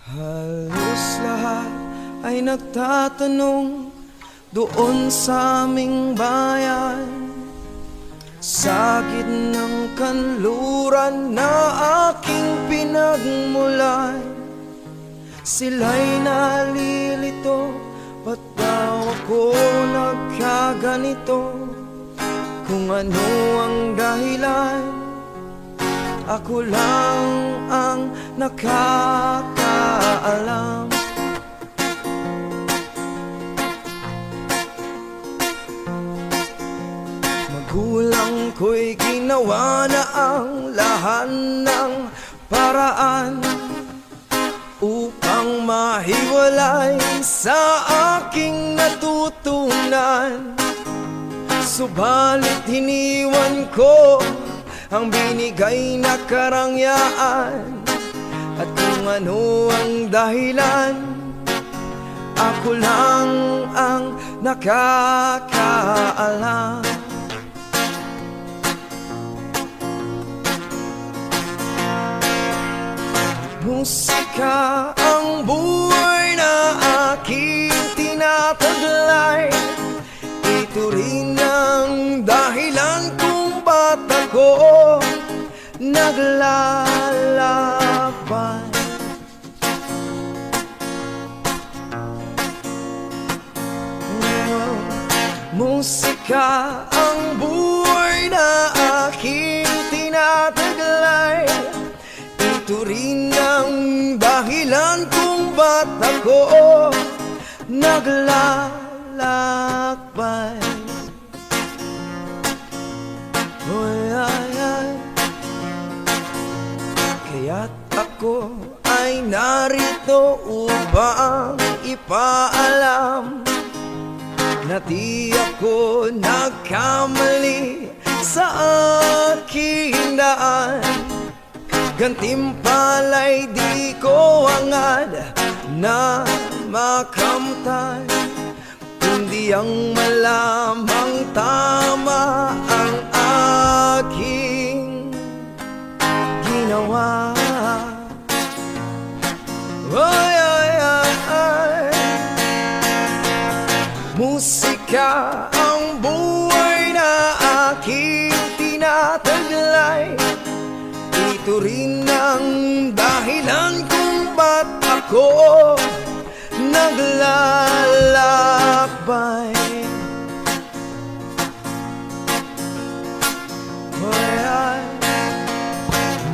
Halos lahat ay nagtatanong doon sa aming bayan, sa gitnang kanluran na aking pinagmulan. Sila'y nalilito, ba't daw ako nagkaganito? Kung ano ang dahilan, ako lang ang nakakaalam. Magulang ko'y ginawa na ang lahat ng paraan upang mahiwalay sa aking natutunan. Subalit hiniwan ko ang binigay na karangyaan, at kung ano ang dahilan, ako lang ang nakakaalam. Musika ang buhay na aking tinataglay. Ito rin ang dahilan kung ba't ako naglalakbay. Musika ang buhay na aking tinataglay. Ito rin ang dahilan kung ba't ako naglalakbay. Oy, ay, ay. Kaya't ako ay narito upang ipaalam na di ako nagkamali sa aking daan. Gantimpala'y di ko hangad na makamtan, kundi ang malamang tama ang aking ginawa. Ay, ay, ay, ay. Musika ang buhay na aking tinataglay. Ito rin ang dahilan kung ba't ako naglalakbay.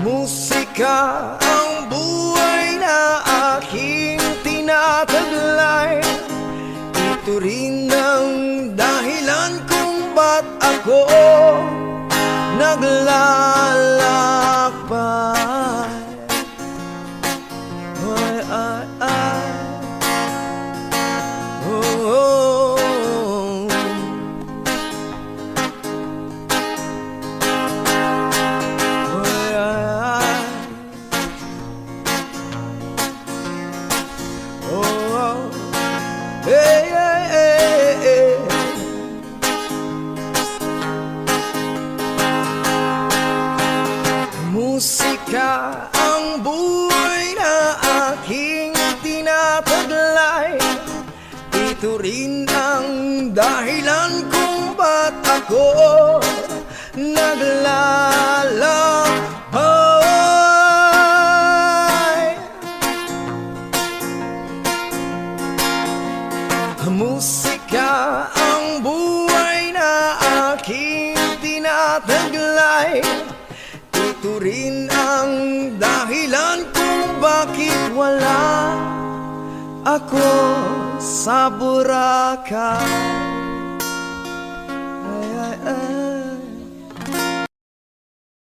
Musika ang buhay na aking tinataglay. Ito rin ang dahilan kung ba't ako naglalakbay. Ay, ay, ay. Oh, oh, oh. Ay, ay, ay. Oh, oh. Hey, hey, hey, hey. Musika ang buhay na aking tinataglay. Ito rin ang dahilan kung ba't ako naglalakbay. Musika ang buhay na aking tinataglay. Ito rin ang dahilan kung bakit wala ako sa Boracay. Ay, ay, ay.